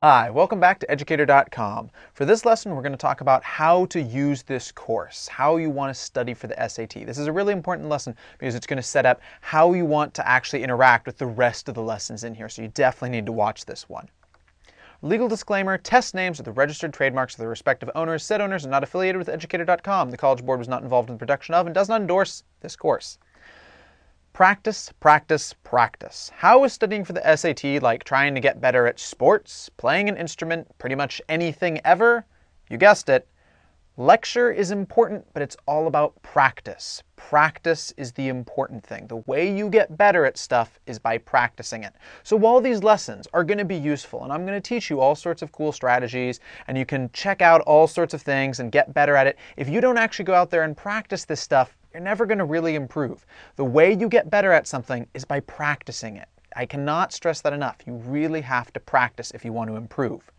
Hi, welcome back to Educator.com. For this lesson, we're going to talk about how to use this course, how you want to study for the SAT. This is a really important lesson because it's going to set up how you want to actually interact with the rest of the lessons in here, so you definitely need to watch this one. Legal disclaimer, test names are the registered trademarks of their respective owners. Said owners are not affiliated with Educator.com. The College Board was not involved in the production of and does not endorse this course. Practice, practice, practice. How is studying for the SAT like trying to get better at sports, playing an instrument, pretty much anything ever? You guessed it. Lecture is important, but it's all about practice. Practice is the important thing. The way you get better at stuff is by practicing it. So while these lessons are going to be useful, and I'm going to teach you all sorts of cool strategies, and you can check out all sorts of things and get better at it, if you don't actually go out there and practice this stuff, you're never going to really improve. The way you get better at something is by practicing it. I cannot stress that enough. You really have to practice if you want to improve.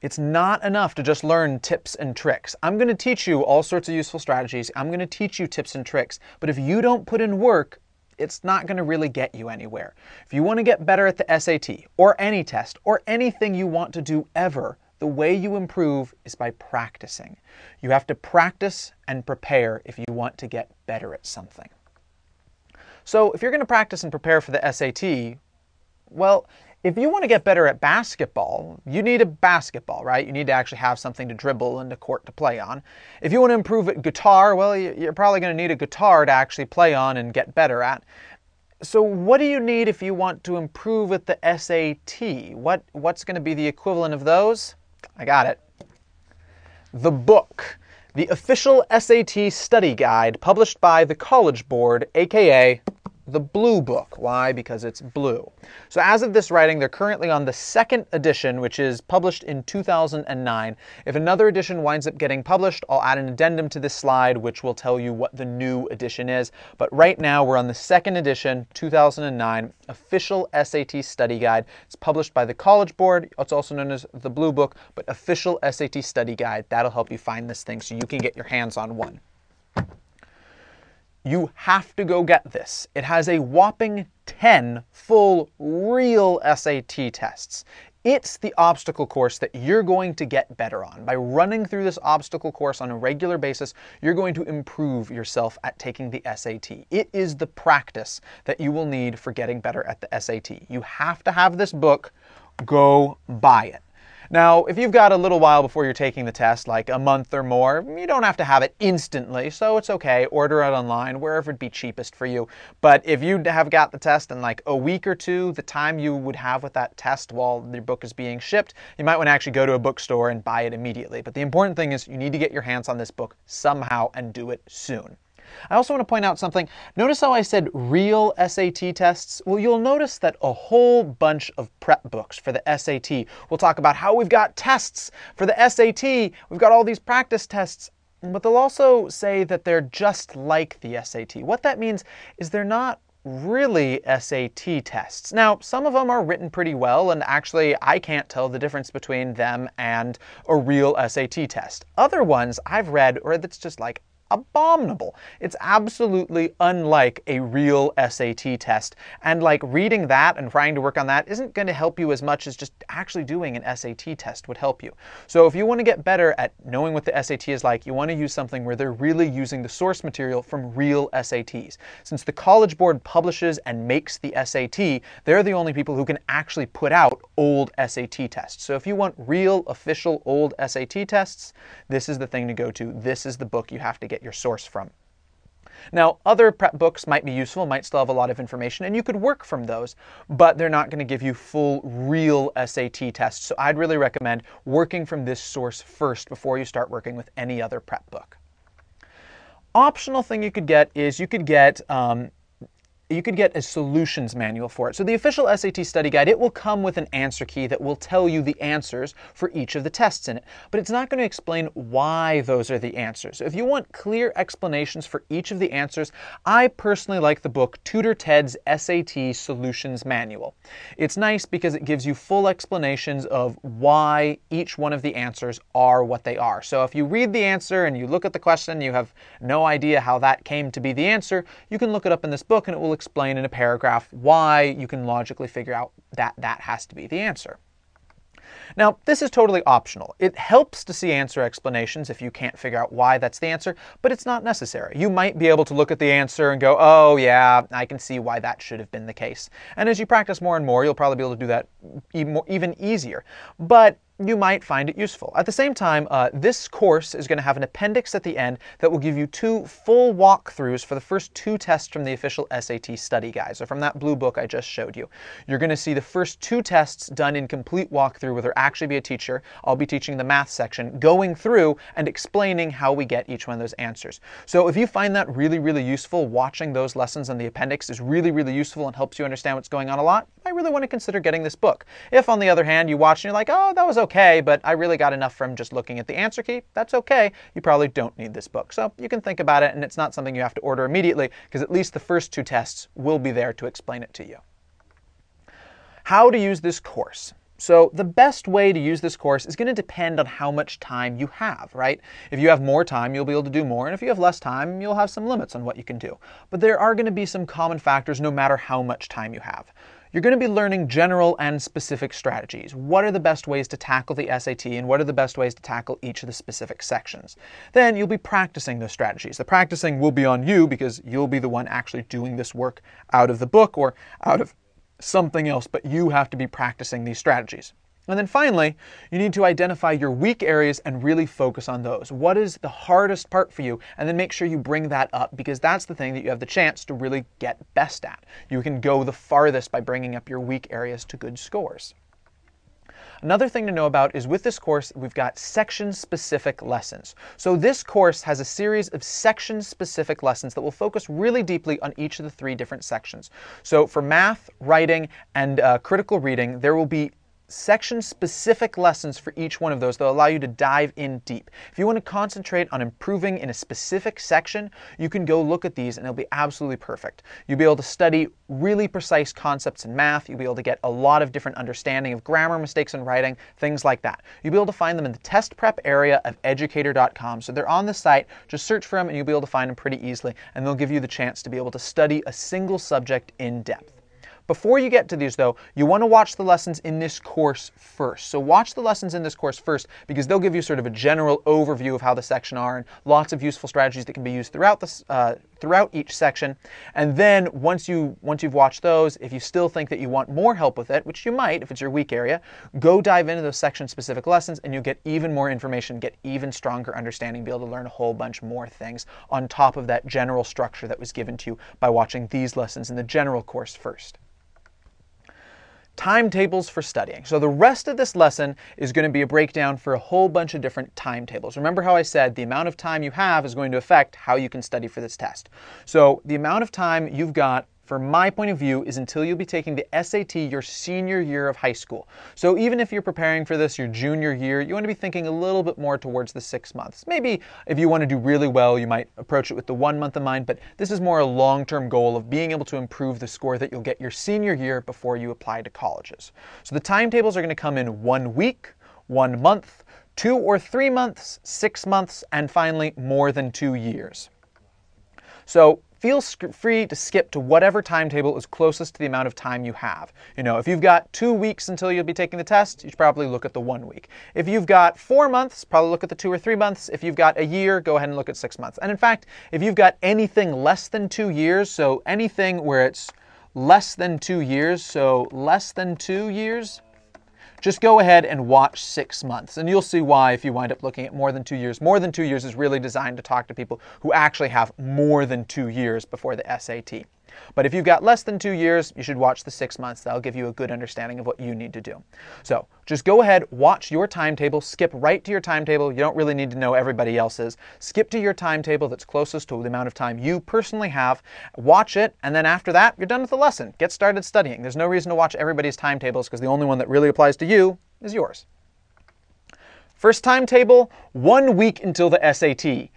It's not enough to just learn tips and tricks. I'm going to teach you all sorts of useful strategies. I'm going to teach you tips and tricks. But if you don't put in work, it's not going to really get you anywhere. If you want to get better at the SAT or any test or anything you want to do ever, the way you improve is by practicing. You have to practice and prepare if you want to get better at something. So if you're going to practice and prepare for the SAT, well, if you want to get better at basketball, you need a basketball, right? You need to actually have something to dribble and a court to play on. If you want to improve at guitar, well, you're probably going to need a guitar to actually play on and get better at. So what do you need if you want to improve at the SAT? What's going to be the equivalent of those? I got it. The book. The official SAT study guide published by the College Board, aka the Blue Book. Why? Because it's blue. So as of this writing, they're currently on the second edition, which is published in 2009. If another edition winds up getting published, I'll add an addendum to this slide, which will tell you what the new edition is. But right now, we're on the second edition, 2009, official SAT study guide. It's published by the College Board. It's also known as the Blue Book, but official SAT study guide. That'll help you find this thing so you can get your hands on one. You have to go get this. It has a whopping 10 full, real SAT tests. It's the obstacle course that you're going to get better on. By running through this obstacle course on a regular basis, you're going to improve yourself at taking the SAT. It is the practice that you will need for getting better at the SAT. You have to have this book. Go buy it. Now, if you've got a little while before you're taking the test, like a month or more, you don't have to have it instantly, so it's okay. Order it online, wherever it'd be cheapest for you. But if you have got the test in like a week or two, the time you would have with that test while your book is being shipped, you might want to actually go to a bookstore and buy it immediately. But the important thing is you need to get your hands on this book somehow and do it soon. I also want to point out something. Notice how I said real SAT tests? Well, you'll notice that a whole bunch of prep books for the SAT will talk about how we've got tests for the SAT. We've got all these practice tests. But they'll also say that they're just like the SAT. What that means is they're not really SAT tests. Now, some of them are written pretty well, and actually I can't tell the difference between them and a real SAT test. Other ones I've read, or that's just like abominable. It's absolutely unlike a real SAT test. And like reading that and trying to work on that isn't going to help you as much as just actually doing an SAT test would help you. So if you want to get better at knowing what the SAT is like, you want to use something where they're really using the source material from real SATs. Since the College Board publishes and makes the SAT, they're the only people who can actually put out old SAT tests. So if you want real, official, old SAT tests, this is the thing to go to. This is the book you have to get your source from. Now, other prep books might be useful, might still have a lot of information, and you could work from those, but they're not going to give you full, real SAT tests. So I'd really recommend working from this source first before you start working with any other prep book. Optional thing you could get is you could get a solutions manual for it. So the official SAT study guide, it will come with an answer key that will tell you the answers for each of the tests in it, but it's not going to explain why those are the answers. So if you want clear explanations for each of the answers, I personally like the book Tutor Ted's SAT Solutions Manual. It's nice because it gives you full explanations of why each one of the answers are what they are. So if you read the answer and you look at the question, you have no idea how that came to be the answer, you can look it up in this book and it will explain in a paragraph why you can logically figure out that that has to be the answer. Now, this is totally optional. It helps to see answer explanations if you can't figure out why that's the answer, but it's not necessary. You might be able to look at the answer and go, oh yeah, I can see why that should have been the case. And as you practice more and more, you'll probably be able to do that even easier. But you might find it useful. At the same time, this course is going to have an appendix at the end that will give you 2 full walkthroughs for the first 2 tests from the official SAT study guide. So from that blue book I just showed you, you're going to see the first 2 tests done in complete walkthrough where there actually be a teacher. I'll be teaching the math section, going through and explaining how we get each one of those answers. So if you find that really, really useful, watching those lessons on the appendix is really, really useful and helps you understand what's going on a lot, I really want to consider getting this book. If on the other hand you watch and you're like, oh, that was okay, but I really got enough from just looking at the answer key, that's okay. You probably don't need this book. So you can think about it, and it's not something you have to order immediately, because at least the first 2 tests will be there to explain it to you. How to use this course. So the best way to use this course is going to depend on how much time you have, right? If you have more time, you'll be able to do more, and if you have less time, you'll have some limits on what you can do. But there are going to be some common factors no matter how much time you have. You're going to be learning general and specific strategies. What are the best ways to tackle the SAT, and what are the best ways to tackle each of the specific sections? Then you'll be practicing those strategies. The practicing will be on you because you'll be the one actually doing this work out of the book or out of something else, but you have to be practicing these strategies. And then finally, you need to identify your weak areas and really focus on those. What is the hardest part for you? And then make sure you bring that up, because that's the thing that you have the chance to really get best at. You can go the farthest by bringing up your weak areas to good scores. Another thing to know about is with this course, we've got section-specific lessons. So this course has a series of section-specific lessons that will focus really deeply on each of the 3 different sections. So for math, writing, and critical reading, there will be section-specific lessons for each one of those that will allow you to dive in deep. If you want to concentrate on improving in a specific section, you can go look at these and it'll be absolutely perfect. You'll be able to study really precise concepts in math. You'll be able to get a lot of different understanding of grammar mistakes in writing, things like that. You'll be able to find them in the test prep area of Educator.com. So they're on the site. Just search for them and you'll be able to find them pretty easily, and they'll give you the chance to be able to study a single subject in depth. Before you get to these though, you want to watch the lessons in this course first. So watch the lessons in this course first, because they'll give you sort of a general overview of how the section are and lots of useful strategies that can be used throughout each section. And then once you've watched those, if you still think that you want more help with it, which you might if it's your weak area, go dive into those section-specific lessons and you'll get even more information, get even stronger understanding, be able to learn a whole bunch more things on top of that general structure that was given to you by watching these lessons in the general course first. Timetables for studying. So the rest of this lesson is going to be a breakdown for a whole bunch of different timetables. Remember how I said the amount of time you have is going to affect how you can study for this test. So the amount of time you've got, from my point of view, is until you'll be taking the SAT your senior year of high school. So even if you're preparing for this your junior year, you want to be thinking a little bit more towards the 6 months. Maybe if you want to do really well, you might approach it with the 1 month in mind, but this is more a long-term goal of being able to improve the score that you'll get your senior year before you apply to colleges. So the timetables are going to come in 1 week, 1 month, 2 or 3 months, 6 months, and finally more than 2 years. So feel free to skip to whatever timetable is closest to the amount of time you have. You know, if you've got 2 weeks until you'll be taking the test, you should probably look at the 1 week. If you've got 4 months, probably look at the 2 or 3 months. If you've got a year, go ahead and look at 6 months. And in fact, if you've got anything less than 2 years, so anything where it's less than 2 years, so less than 2 years, just go ahead and watch 6 months, and you'll see why if you wind up looking at more than 2 years. More than 2 years is really designed to talk to people who actually have more than 2 years before the SAT. But if you've got less than 2 years, you should watch the 6 months. That'll give you a good understanding of what you need to do. So just go ahead, watch your timetable, skip right to your timetable. You don't really need to know everybody else's. Skip to your timetable that's closest to the amount of time you personally have. Watch it, and then after that, you're done with the lesson. Get started studying. There's no reason to watch everybody's timetables, because the only one that really applies to you is yours. First timetable, 1 week until the SAT.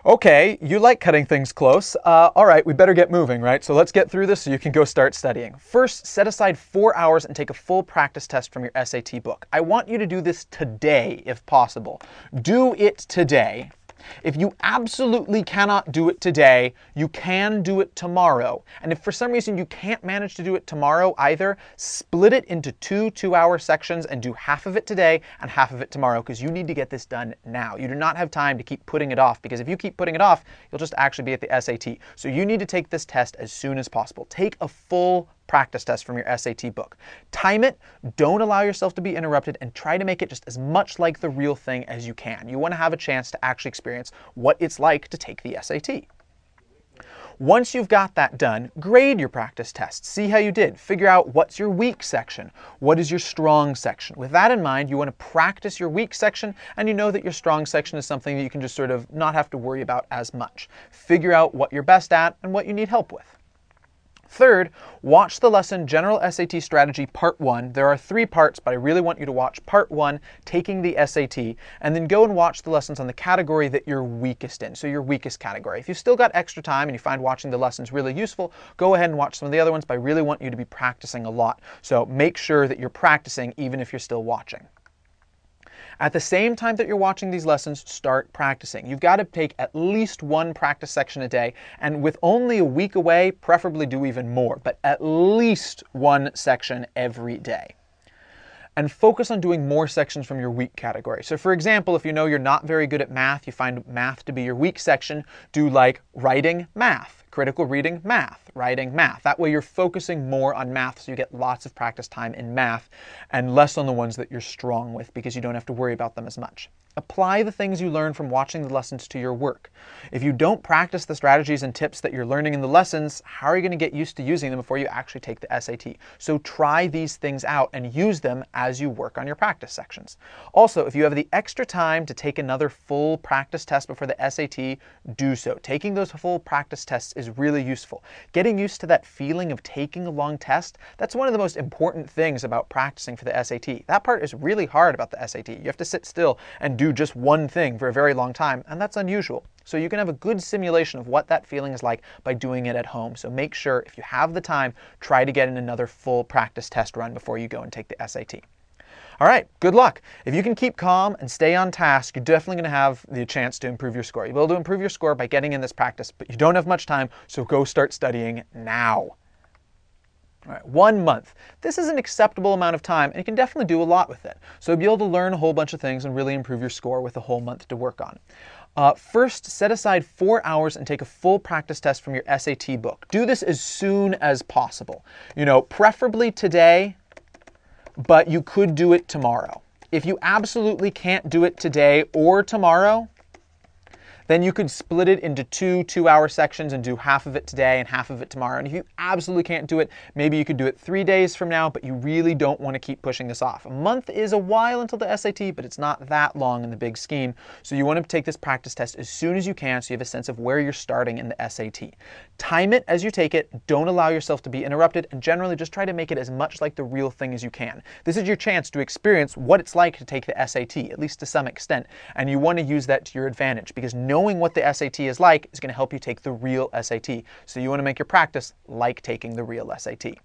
Okay, you like cutting things close. All right, we better get moving, right? So let's get through this so you can go start studying. First, set aside 4 hours and take a full practice test from your SAT book. I want you to do this today, if possible. Do it today. If you absolutely cannot do it today, you can do it tomorrow. And if for some reason you can't manage to do it tomorrow either, split it into two 2-hour sections and do half of it today and half of it tomorrow, because you need to get this done now. You do not have time to keep putting it off, because if you keep putting it off, you'll just actually be at the SAT. So you need to take this test as soon as possible. Take a full practice test from your SAT book. Time it, don't allow yourself to be interrupted, and try to make it just as much like the real thing as you can. You want to have a chance to actually experience what it's like to take the SAT. Once you've got that done, grade your practice tests. See how you did. Figure out what's your weak section. What is your strong section? With that in mind, you want to practice your weak section, and you know that your strong section is something that you can just sort of not have to worry about as much. Figure out what you're best at and what you need help with. Third, watch the lesson General SAT Strategy Part 1. There are 3 parts, but I really want you to watch Part 1, Taking the SAT, and then go and watch the lessons on the category that you're weakest in, so your weakest category. If you've still got extra time and you find watching the lessons really useful, go ahead and watch some of the other ones, but I really want you to be practicing a lot. So make sure that you're practicing even if you're still watching. At the same time that you're watching these lessons, start practicing. You've got to take at least 1 practice section a day, and with only a week away, preferably do even more, but at least 1 section every day. And focus on doing more sections from your weak category. So for example, if you know you're not very good at math, you find math to be your weak section, do like writing, math, critical reading, math, writing, math. That way you're focusing more on math, so you get lots of practice time in math and less on the ones that you're strong with, because you don't have to worry about them as much. Apply the things you learn from watching the lessons to your work. If you don't practice the strategies and tips that you're learning in the lessons, how are you going to get used to using them before you actually take the SAT? So try these things out and use them as you work on your practice sections. Also, if you have the extra time to take another full practice test before the SAT, do so. Taking those full practice tests is really useful. Getting used to that feeling of taking a long test, that's one of the most important things about practicing for the SAT. That part is really hard about the SAT. You have to sit still and do just one thing for a very long time, and that's unusual. So you can have a good simulation of what that feeling is like by doing it at home. So make sure, if you have the time, try to get in another full practice test run before you go and take the SAT. All right, good luck. If you can keep calm and stay on task, you're definitely going to have the chance to improve your score. You'll be able to improve your score by getting in this practice, but you don't have much time, so go start studying now. All right, 1 month. This is an acceptable amount of time, and you can definitely do a lot with it. So you'll be able to learn a whole bunch of things and really improve your score with a whole month to work on. First, set aside 4 hours and take a full practice test from your SAT book. Do this as soon as possible. You know, preferably today, but you could do it tomorrow. If you absolutely can't do it today or tomorrow, then you could split it into 2 2-hour sections and do half of it today and half of it tomorrow. And if you absolutely can't do it, maybe you could do it 3 days from now, but you really don't want to keep pushing this off. A month is a while until the SAT, but it's not that long in the big scheme. So you want to take this practice test as soon as you can, so you have a sense of where you're starting in the SAT. Time it as you take it, don't allow yourself to be interrupted, and generally just try to make it as much like the real thing as you can. This is your chance to experience what it's like to take the SAT, at least to some extent, and you want to use that to your advantage, because knowing what the SAT is like is going to help you take the real SAT. So you want to make your practice like taking the real SAT.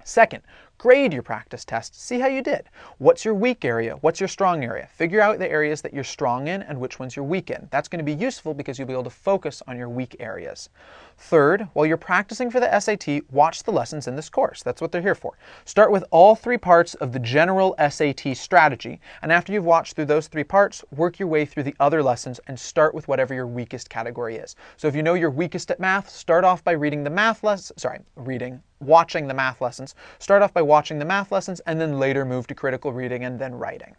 Second, grade your practice test. See how you did. What's your weak area? What's your strong area? Figure out the areas that you're strong in and which ones you're weak in. That's going to be useful because you'll be able to focus on your weak areas. Third, while you're practicing for the SAT, watch the lessons in this course. That's what they're here for. Start with all 3 parts of the general SAT strategy, and after you've watched through those 3 parts, work your way through the other lessons and start with whatever your weakest category is. So if you know you're weakest at math, start off by watching the math lessons. Start off by watching the math lessons and then later move to critical reading and then writing.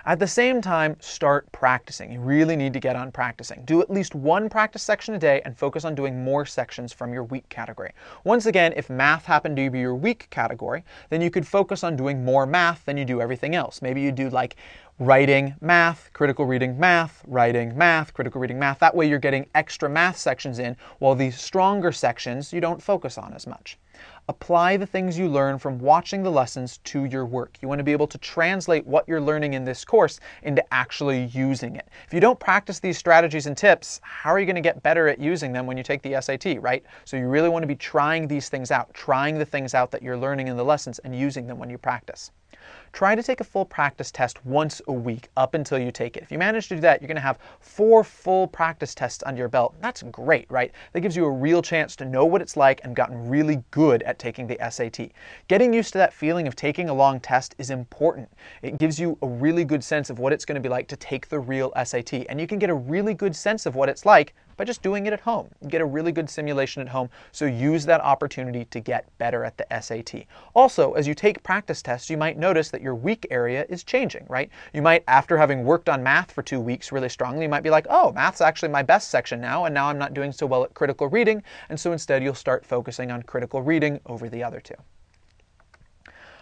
At the same time, start practicing. You really need to get on practicing. Do at least 1 practice section a day and focus on doing more sections from your weak category. Once again, if math happened to be your weak category, then you could focus on doing more math than you do everything else. Maybe you do like writing, math, critical reading, math, writing, math, critical reading, math. That way you're getting extra math sections in, while these stronger sections you don't focus on as much. Apply the things you learn from watching the lessons to your work. You want to be able to translate what you're learning in this course into actually using it. If you don't practice these strategies and tips, how are you going to get better at using them when you take the SAT, right? So you really want to be trying these things out, trying the things out that you're learning in the lessons and using them when you practice. Try to take a full practice test once a week up until you take it. If you manage to do that, you're going to have 4 full practice tests under your belt. That's great, right? That gives you a real chance to know what it's like and gotten really good at taking the SAT. Getting used to that feeling of taking a long test is important. It gives you a really good sense of what it's going to be like to take the real SAT, and you can get a really good sense of what it's like by just doing it at home. You get a really good simulation at home, so use that opportunity to get better at the SAT. Also, as you take practice tests, you might notice that your weak area is changing, right? You might, after having worked on math for 2 weeks really strongly, you might be like, oh, math's actually my best section now, and now I'm not doing so well at critical reading, and so instead you'll start focusing on critical reading over the other 2.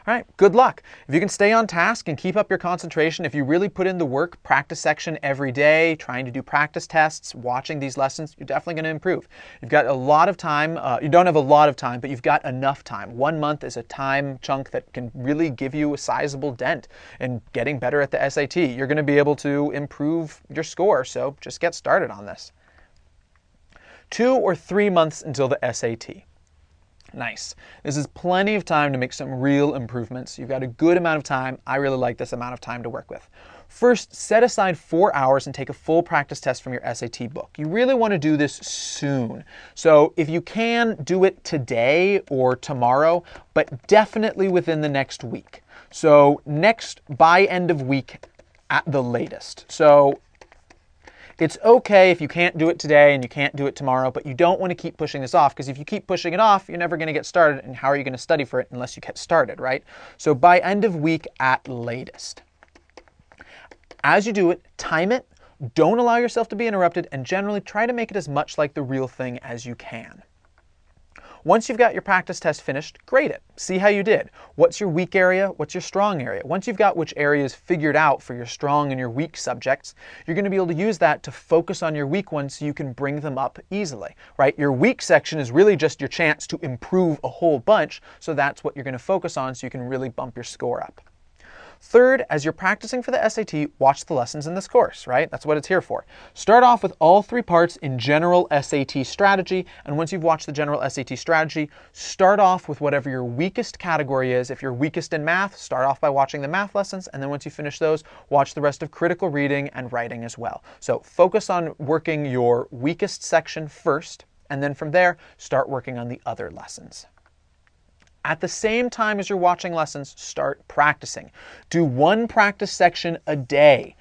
All right, good luck. If you can stay on task and keep up your concentration, if you really put in the work, practice section every day, trying to do practice tests, watching these lessons, you're definitely going to improve. You've got a lot of time. You don't have a lot of time, but you've got enough time. 1 month is a time chunk that can really give you a sizable dent in getting better at the SAT. You're going to be able to improve your score, so just get started on this. 2 or 3 months until the SAT. Nice. This is plenty of time to make some real improvements. You've got a good amount of time. I really like this amount of time to work with. First, set aside 4 hours and take a full practice test from your SAT book. You really want to do this soon. So if you can, do it today or tomorrow, but definitely within the next week. So by end of week at the latest. So it's okay if you can't do it today and you can't do it tomorrow, but you don't want to keep pushing this off, because if you keep pushing it off, you're never going to get started, and how are you going to study for it unless you get started, right? So by end of week at latest. As you do it, time it, don't allow yourself to be interrupted, and generally try to make it as much like the real thing as you can. Once you've got your practice test finished, grade it. See how you did. What's your weak area? What's your strong area? Once you've got which areas figured out for your strong and your weak subjects, you're going to be able to use that to focus on your weak ones so you can bring them up easily, right? Your weak section is really just your chance to improve a whole bunch, so that's what you're going to focus on so you can really bump your score up. Third, as you're practicing for the SAT, watch the lessons in this course, right? That's what it's here for. Start off with all 3 parts in general SAT strategy, and once you've watched the general SAT strategy, start off with whatever your weakest category is. If you're weakest in math, start off by watching the math lessons, and then once you finish those, watch the rest of critical reading and writing as well. So focus on working your weakest section first, and then from there, start working on the other lessons. At the same time as you're watching lessons, start practicing. Do 1 practice section a day.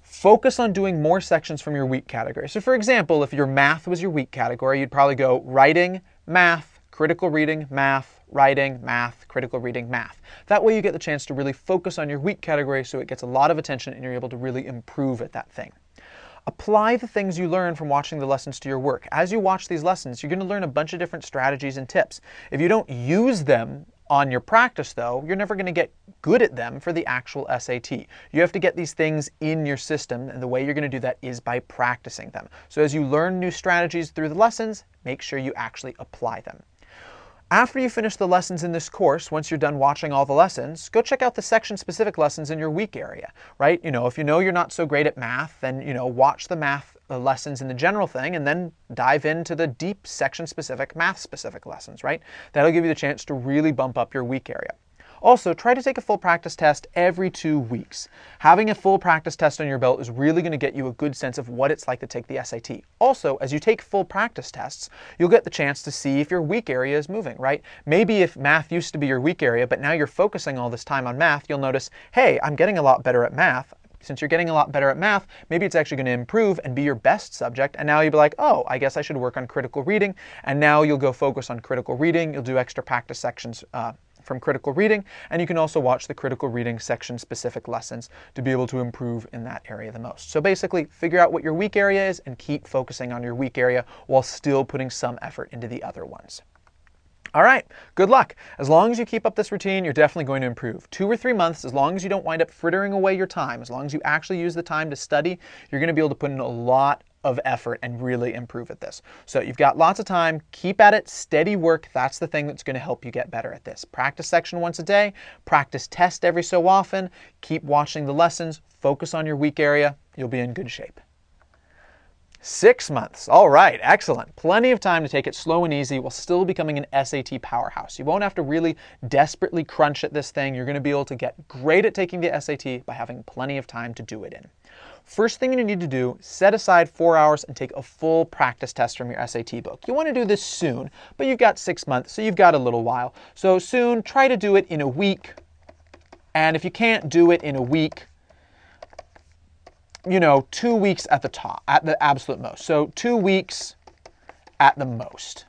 Focus on doing more sections from your weak category. So for example, if your math was your weak category, you'd probably go writing, math, critical reading, math, writing, math, critical reading, math. That way you get the chance to really focus on your weak category so it gets a lot of attention and you're able to really improve at that thing. Apply the things you learn from watching the lessons to your work. As you watch these lessons, you're going to learn a bunch of different strategies and tips. If you don't use them on your practice, though, you're never going to get good at them for the actual SAT. You have to get these things in your system, and the way you're going to do that is by practicing them. So as you learn new strategies through the lessons, make sure you actually apply them. After you finish the lessons in this course, once you're done watching all the lessons, go check out the section-specific lessons in your weak area, right? If you know you're not so great at math, then, watch the math lessons in the general thing and then dive into the deep section-specific, math-specific lessons, right? That'll give you the chance to really bump up your weak area. Also, try to take a full practice test every 2 weeks. Having a full practice test on your belt is really going to get you a good sense of what it's like to take the SAT. Also, as you take full practice tests, you'll get the chance to see if your weak area is moving, right? Maybe if math used to be your weak area, but now you're focusing all this time on math, you'll notice, hey, I'm getting a lot better at math. Since you're getting a lot better at math, maybe it's actually going to improve and be your best subject. And now you'll be like, oh, I guess I should work on critical reading. And now you'll go focus on critical reading. You'll do extra practice sections from critical reading, and you can also watch the critical reading section specific lessons to be able to improve in that area the most. So basically, figure out what your weak area is and keep focusing on your weak area while still putting some effort into the other ones. All right, good luck. As long as you keep up this routine, you're definitely going to improve. 2 or 3 months, as long as you don't wind up frittering away your time, as long as you actually use the time to study, you're going to be able to put in a lot of effort and really improve at this. So you've got lots of time, keep at it, steady work. That's the thing that's going to help you get better at this. Practice section once a day, practice test every so often, keep watching the lessons, focus on your weak area, you'll be in good shape. 6 months. All right, excellent. Plenty of time to take it slow and easy while still becoming an SAT powerhouse. You won't have to really desperately crunch at this thing. You're going to be able to get great at taking the SAT by having plenty of time to do it in. First thing you need to do, set aside 4 hours and take a full practice test from your SAT book. You want to do this soon, but you've got 6 months, so you've got a little while. So soon, try to do it in a week. And if you can't do it in a week, 2 weeks at the top, at the absolute most. So 2 weeks at the most.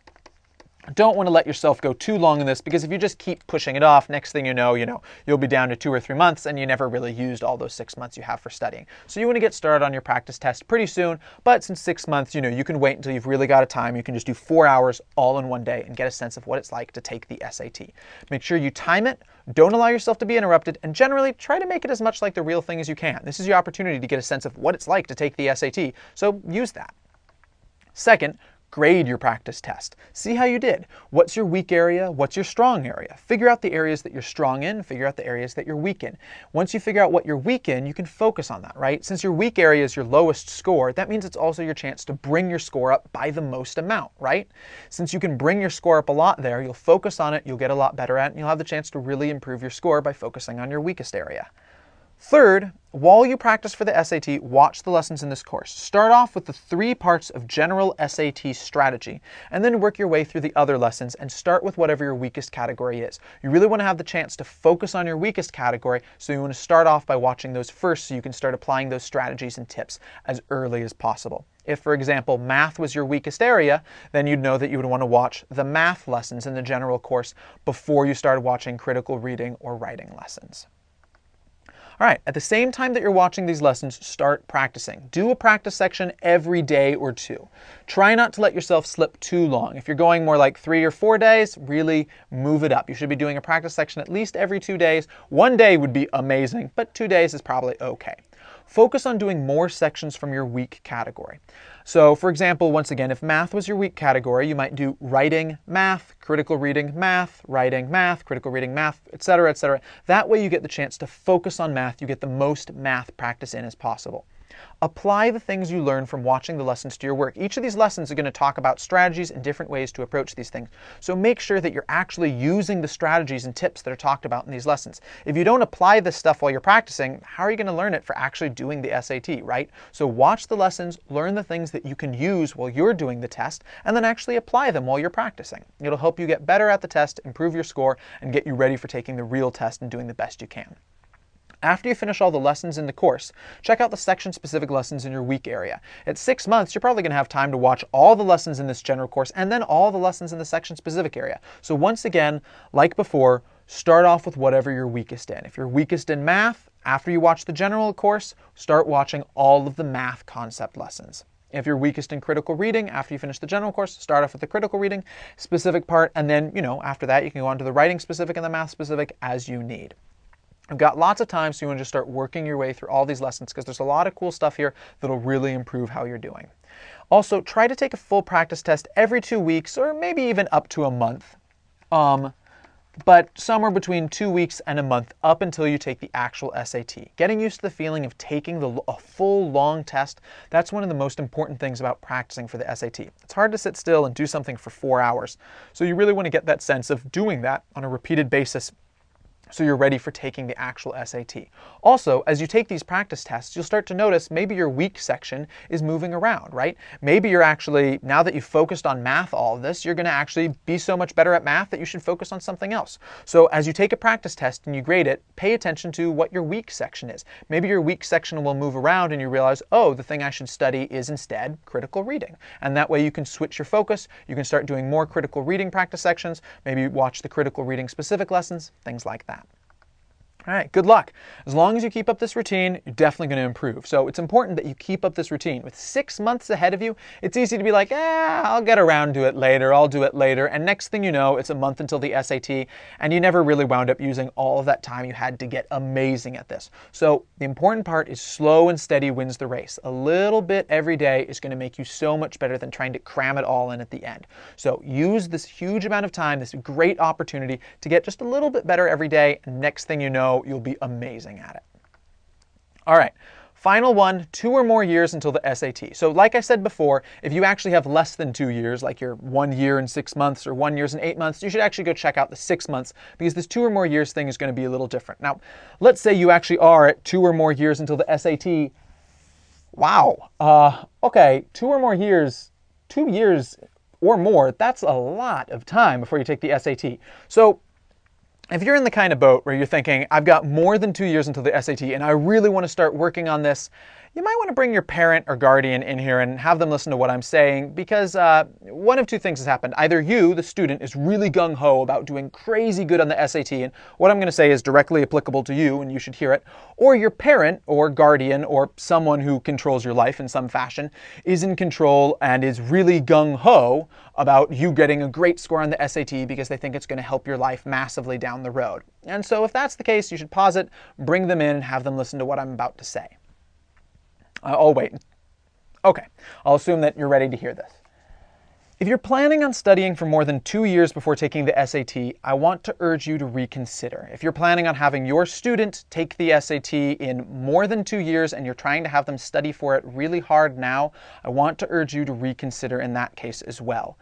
Don't want to let yourself go too long in this, because if you just keep pushing it off, next thing you know, you'll be down to 2 or 3 months and you never really used all those 6 months you have for studying. So you want to get started on your practice test pretty soon, but since 6 months, you can wait until you've really got a time. You can just do 4 hours all in one day and get a sense of what it's like to take the SAT. Make sure you time it, don't allow yourself to be interrupted, and generally try to make it as much like the real thing as you can. This is your opportunity to get a sense of what it's like to take the SAT, so use that. Second, grade your practice test. See how you did. What's your weak area? What's your strong area? Figure out the areas that you're strong in, figure out the areas that you're weak in. Once you figure out what you're weak in, you can focus on that, right? Since your weak area is your lowest score, that means it's also your chance to bring your score up by the most amount, right? Since you can bring your score up a lot there, you'll focus on it, you'll get a lot better at it, and you'll have the chance to really improve your score by focusing on your weakest area. Third, while you practice for the SAT, watch the lessons in this course. Start off with the 3 parts of general SAT strategy, and then work your way through the other lessons and start with whatever your weakest category is. You really want to have the chance to focus on your weakest category, so you want to start off by watching those first so you can start applying those strategies and tips as early as possible. If, for example, math was your weakest area, then you'd know that you would want to watch the math lessons in the general course before you started watching critical reading or writing lessons. All right, at the same time that you're watching these lessons, start practicing. Do a practice section every day or 2. Try not to let yourself slip too long. If you're going more like 3 or 4 days, really move it up. You should be doing a practice section at least every 2 days. 1 day would be amazing, but 2 days is probably okay. Focus on doing more sections from your weak category. So, for example, once again, if math was your weak category, you might do writing, math, critical reading, math, writing, math, critical reading, math, etc., etc. That way you get the chance to focus on math. You get the most math practice in as possible. Apply the things you learn from watching the lessons to your work. Each of these lessons are going to talk about strategies and different ways to approach these things. So make sure that you're actually using the strategies and tips that are talked about in these lessons. If you don't apply this stuff while you're practicing, how are you going to learn it for actually doing the SAT, right? So watch the lessons, learn the things that you can use while you're doing the test, and then actually apply them while you're practicing. It'll help you get better at the test, improve your score, and get you ready for taking the real test and doing the best you can. After you finish all the lessons in the course, check out the section-specific lessons in your weak area. At 6 months, you're probably going to have time to watch all the lessons in this general course and then all the lessons in the section-specific area. So once again, like before, start off with whatever you're weakest in. If you're weakest in math, after you watch the general course, start watching all of the math concept lessons. If you're weakest in critical reading, after you finish the general course, start off with the critical reading specific part, and then, after that, you can go on to the writing specific and the math specific as you need. You've got lots of time, so you want to just start working your way through all these lessons because there's a lot of cool stuff here that'll really improve how you're doing. Also, try to take a full practice test every 2 weeks or maybe even up to a month. But somewhere between 2 weeks and a month up until you take the actual SAT. Getting used to the feeling of taking a full long test, that's one of the most important things about practicing for the SAT. It's hard to sit still and do something for 4 hours. So you really want to get that sense of doing that on a repeated basis so you're ready for taking the actual SAT. Also, as you take these practice tests, you'll start to notice maybe your weak section is moving around, right? Maybe you're actually, now that you've focused on math all of this, you're going to actually be so much better at math that you should focus on something else. So as you take a practice test and you grade it, pay attention to what your weak section is. Maybe your weak section will move around and you realize, oh, the thing I should study is instead critical reading. And that way you can switch your focus, you can start doing more critical reading practice sections, maybe watch the critical reading specific lessons, things like that. All right, good luck. As long as you keep up this routine, you're definitely going to improve. So it's important that you keep up this routine. With 6 months ahead of you, it's easy to be like, I'll get around to it later, I'll do it later. And next thing you know, it's a month until the SAT, and you never really wound up using all of that time you had to get amazing at this. So the important part is slow and steady wins the race. A little bit every day is going to make you so much better than trying to cram it all in at the end. So use this huge amount of time, this great opportunity to get just a little bit better every day, and next thing you know, you'll be amazing at it. All right, Final one, 2 or more years until the SAT. So like I said before, if you actually have less than 2 years, like you're 1 year and 6 months or 1 year and 8 months, you should actually go check out the 6 months, because this 2 or more years thing is going to be a little different. Now, let's say you actually are at 2 or more years until the SAT. Wow. Okay, 2 or more years, 2 years or more, that's a lot of time before you take the SAT. So if you're in the kind of boat where you're thinking, I've got more than 2 years until the SAT and I really want to start working on this, you might want to bring your parent or guardian in here and have them listen to what I'm saying, because one of two things has happened. Either you, the student, is really gung-ho about doing crazy good on the SAT, and what I'm going to say is directly applicable to you and you should hear it, or your parent or guardian or someone who controls your life in some fashion is in control and is really gung-ho about you getting a great score on the SAT because they think it's going to help your life massively down the road. And so if that's the case, you should pause it, bring them in, and have them listen to what I'm about to say. I'll wait. Okay, I'll assume that you're ready to hear this. If you're planning on studying for more than 2 years before taking the SAT, I want to urge you to reconsider. If you're planning on having your student take the SAT in more than 2 years and you're trying to have them study for it really hard now, I want to urge you to reconsider in that case as well.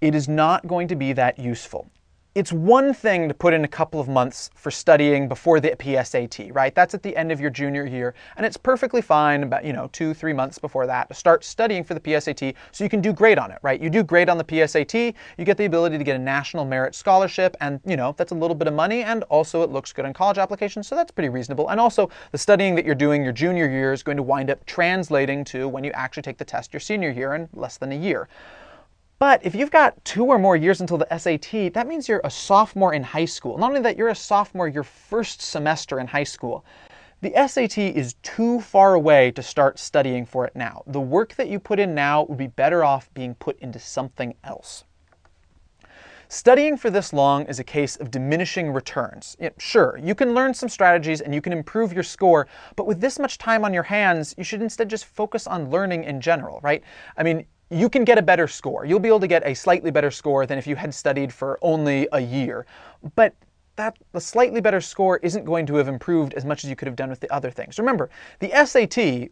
It is not going to be that useful. It's one thing to put in a couple of months for studying before the PSAT, right? That's at the end of your junior year, and it's perfectly fine about, 2-3 months before that to start studying for the PSAT so you can do great on it, right? You do great on the PSAT, you get the ability to get a national merit scholarship, and, that's a little bit of money, and also it looks good on college applications, so that's pretty reasonable. And also, the studying that you're doing your junior year is going to wind up translating to when you actually take the test your senior year in less than a year. But if you've got 2 or more years until the SAT, that means you're a sophomore in high school. Not only that, you're a sophomore your first semester in high school. The SAT is too far away to start studying for it now. The work that you put in now would be better off being put into something else. Studying for this long is a case of diminishing returns. Sure, you can learn some strategies and you can improve your score, but with this much time on your hands, you should instead just focus on learning in general, right? I mean, you can get a better score. You'll be able to get a slightly better score than if you had studied for only a year. But the slightly better score isn't going to have improved as much as you could have done with the other things. Remember, the SAT,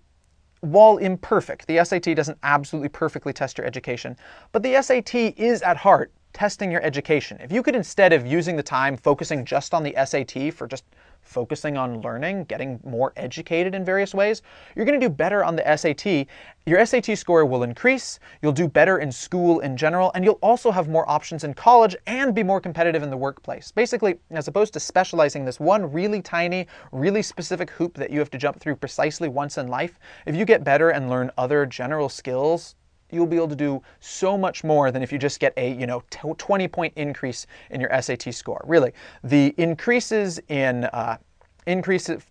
while imperfect, the SAT doesn't absolutely perfectly test your education, but the SAT is at heart testing your education. If you could, instead of using the time focusing just on the SAT for just focusing on learning, getting more educated in various ways, you're going to do better on the SAT. Your SAT score will increase, you'll do better in school in general, and you'll also have more options in college and be more competitive in the workplace. Basically, as opposed to specializing this one really tiny, really specific hoop that you have to jump through precisely once in life, if you get better and learn other general skills, you'll be able to do so much more than if you just get a 20-point increase in your SAT score. Really, the increases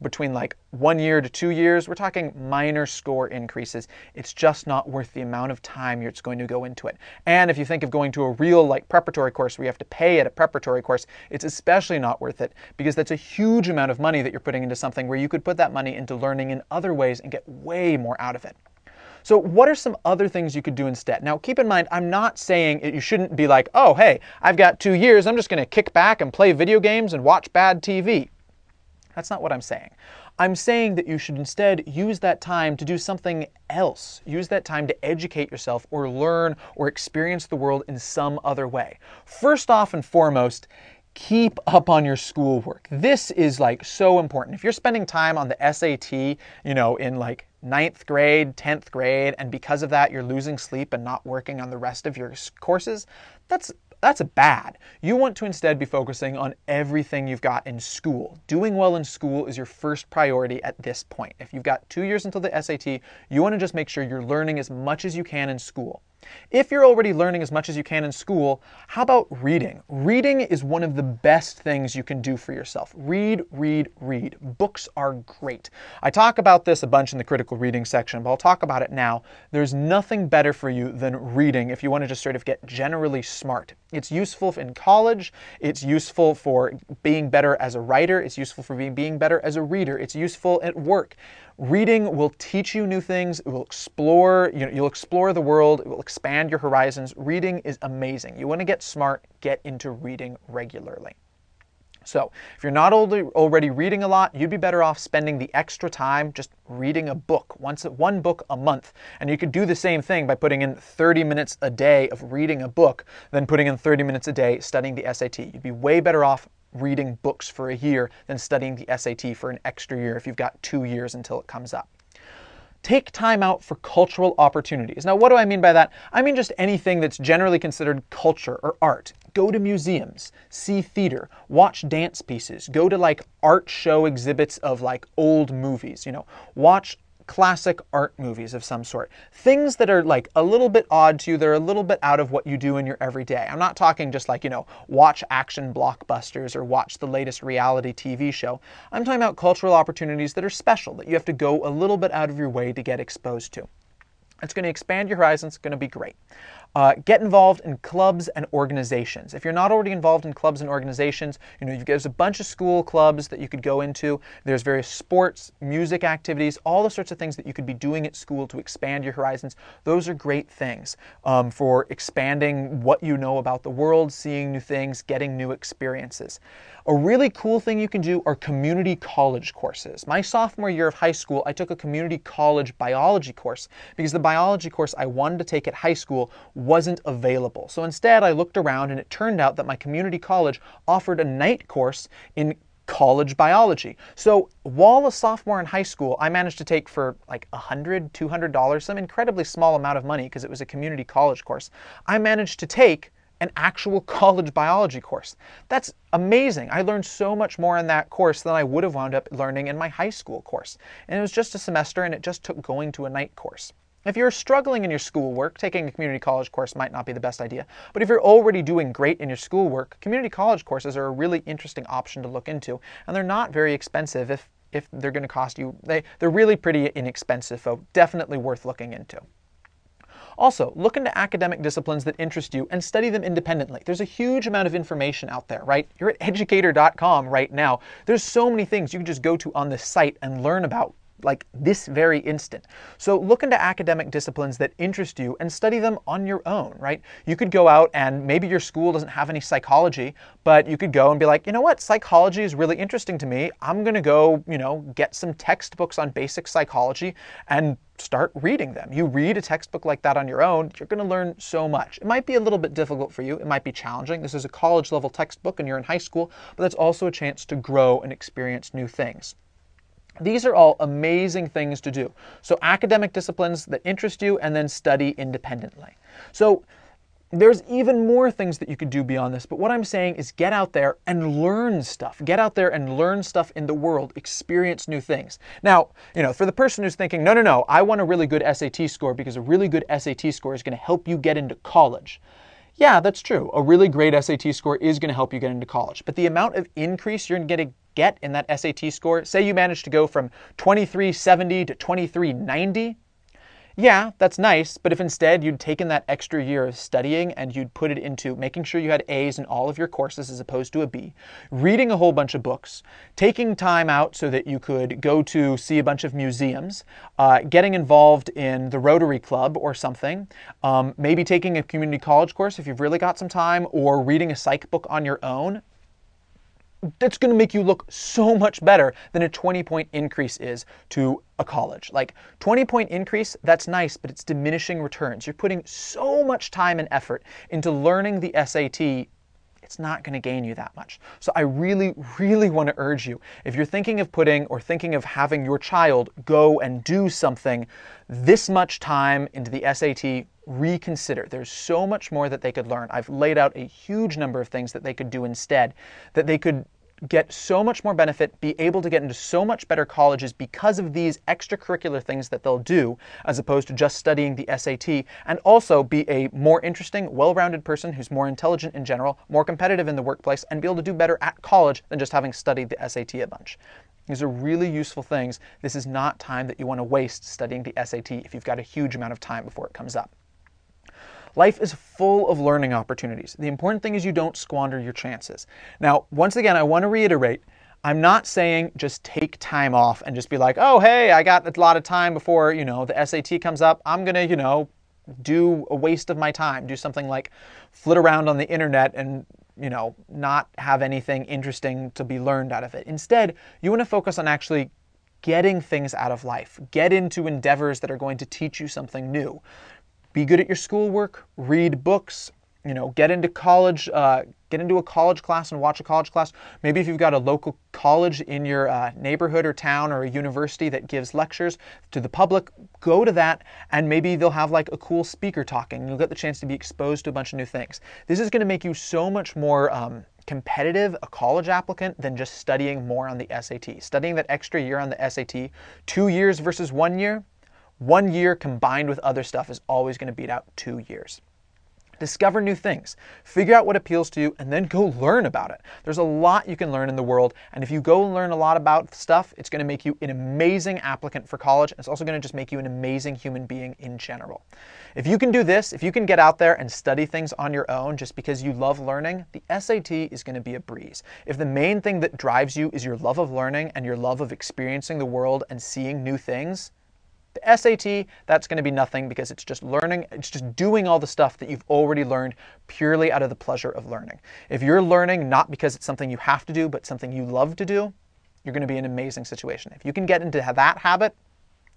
between like 1 year to 2 years, we're talking minor score increases. It's just not worth the amount of time it's going to go into it. And if you think of going to a real preparatory course where you have to pay at a preparatory course, it's especially not worth it, because that's a huge amount of money that you're putting into something where you could put that money into learning in other ways and get way more out of it. So what are some other things you could do instead? Now, keep in mind, I'm not saying you shouldn't be like, oh, hey, I've got 2 years, I'm just going to kick back and play video games and watch bad TV. That's not what I'm saying. I'm saying that you should instead use that time to do something else. Use that time to educate yourself or learn or experience the world in some other way. First off and foremost, keep up on your schoolwork. This is so important. If you're spending time on the SAT, in 9th grade, 10th grade, and because of that you're losing sleep and not working on the rest of your courses, that's bad. You want to instead be focusing on everything you've got in school. Doing well in school is your first priority at this point. If you've got 2 years until the SAT, you want to just make sure you're learning as much as you can in school. If you're already learning as much as you can in school, how about reading? Reading is one of the best things you can do for yourself. Read, read, read. Books are great. I talk about this a bunch in the critical reading section, but I'll talk about it now. There's nothing better for you than reading if you want to just sort of get generally smart. It's useful in college. It's useful for being better as a writer. It's useful for being better as a reader. It's useful at work. Reading will teach you new things. It will explore, you'll explore the world. It will expand your horizons. Reading is amazing. You want to get smart, get into reading regularly. So if you're not already reading a lot, you'd be better off spending the extra time just reading a book, one book a month. And you could do the same thing by putting in 30 minutes a day of reading a book than putting in 30 minutes a day studying the SAT. You'd be way better off reading books for a year than studying the SAT for an extra year if you've got 2 years until it comes up. Take time out for cultural opportunities. Now, what do I mean by that? I mean just anything that's generally considered culture or art. Go to museums, see theater, watch dance pieces, go to like art show exhibits of like old movies, watch classic art movies of some sort. Things that are like a little bit odd to you, they're a little bit out of what you do in your everyday. I'm not talking just like, watch action blockbusters or watch the latest reality TV show. I'm talking about cultural opportunities that are special, that you have to go a little bit out of your way to get exposed to. It's going to expand your horizons, it's going to be great. Get involved in clubs and organizations. If you're not already involved in clubs and organizations, there's a bunch of school clubs that you could go into. There's various sports, music activities, all the sorts of things that you could be doing at school to expand your horizons. Those are great things for expanding what you know about the world, seeing new things, getting new experiences. A really cool thing you can do are community college courses. My sophomore year of high school, I took a community college biology course because the biology course I wanted to take at high school wasn't available. So instead, I looked around and it turned out that my community college offered a night course in college biology. So while a sophomore in high school, I managed to take for like $100, $200, some incredibly small amount of money because it was a community college course, I managed to take an actual college biology course. That's amazing. I learned so much more in that course than I would have wound up learning in my high school course. And it was just a semester and it just took going to a night course. If you're struggling in your schoolwork, taking a community college course might not be the best idea. But if you're already doing great in your schoolwork, community college courses are a really interesting option to look into. And they're not very expensive if they're going to cost you. They're really pretty inexpensive, so definitely worth looking into. Also, look into academic disciplines that interest you and study them independently. There's a huge amount of information out there, right? You're at Educator.com right now. There's so many things you can just go to on this site and learn about like this very instant. So look into academic disciplines that interest you and study them on your own, right? You could go out and maybe your school doesn't have any psychology, but you could go and be like, you know what, psychology is really interesting to me. I'm going to go, get some textbooks on basic psychology and start reading them. You read a textbook like that on your own, you're going to learn so much. It might be a little bit difficult for you. It might be challenging. This is a college level textbook and you're in high school, but that's also a chance to grow and experience new things. These are all amazing things to do. So academic disciplines that interest you and then study independently. So there's even more things that you could do beyond this, but what I'm saying is get out there and learn stuff. Get out there and learn stuff in the world, experience new things. Now, for the person who's thinking, no, I want a really good SAT score because a really good SAT score is going to help you get into college. Yeah, that's true. A really great SAT score is going to help you get into college, but the amount of increase you're going to get in that SAT score, say you managed to go from 2370 to 2390, yeah, that's nice, but if instead you'd taken that extra year of studying and you'd put it into making sure you had A's in all of your courses as opposed to a B, reading a whole bunch of books, taking time out so that you could go to see a bunch of museums, getting involved in the Rotary Club or something, maybe taking a community college course if you've really got some time, or reading a psych book on your own, that's going to make you look so much better than a 20-point increase is to a college. Like 20-point increase, that's nice, but it's diminishing returns. You're putting so much time and effort into learning the SAT, it's not going to gain you that much. So I really, really want to urge you, if you're thinking of thinking of having your child go and do something this much time into the SAT, reconsider. There's so much more that they could learn. I've laid out a huge number of things that they could do instead, that they could get so much more benefit, be able to get into so much better colleges because of these extracurricular things that they'll do, as opposed to just studying the SAT, and also be a more interesting, well-rounded person who's more intelligent in general, more competitive in the workplace, and be able to do better at college than just having studied the SAT a bunch. These are really useful things. This is not time that you want to waste studying the SAT if you've got a huge amount of time before it comes up. Life is full of learning opportunities. The important thing is you don't squander your chances. Now, once again, I want to reiterate, I'm not saying just take time off and just be like, oh, hey, I got a lot of time before, the SAT comes up. I'm going to, do a waste of my time, do something like flit around on the internet and not have anything interesting to be learned out of it. Instead, you want to focus on actually getting things out of life. Get into endeavors that are going to teach you something new. Be good at your schoolwork, read books, get into college, get into a college class and watch a college class. Maybe if you've got a local college in your neighborhood or town or a university that gives lectures to the public, go to that, and maybe they'll have like a cool speaker talking. You'll get the chance to be exposed to a bunch of new things. This is going to make you so much more competitive, a college applicant, than just studying more on the SAT. Studying that extra year on the SAT, 2 years versus 1 year, 1 year combined with other stuff is always going to beat out 2 years. Discover new things, figure out what appeals to you, and then go learn about it. There's a lot you can learn in the world, and if you go and learn a lot about stuff, it's going to make you an amazing applicant for college, and it's also going to just make you an amazing human being in general. If you can do this, if you can get out there and study things on your own just because you love learning, the SAT is going to be a breeze. If the main thing that drives you is your love of learning and your love of experiencing the world and seeing new things, the SAT, that's going to be nothing because it's just learning, it's just doing all the stuff that you've already learned purely out of the pleasure of learning. If you're learning not because it's something you have to do, but something you love to do, you're going to be in an amazing situation. If you can get into that habit,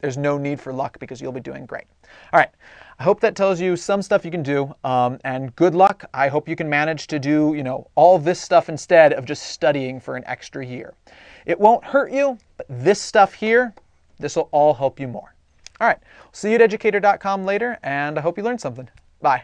there's no need for luck because you'll be doing great. All right, I hope that tells you some stuff you can do, and good luck. I hope you can manage to do, all this stuff instead of just studying for an extra year. It won't hurt you, but this stuff here, this will all help you more. All right, see you at Educator.com later, and I hope you learned something. Bye.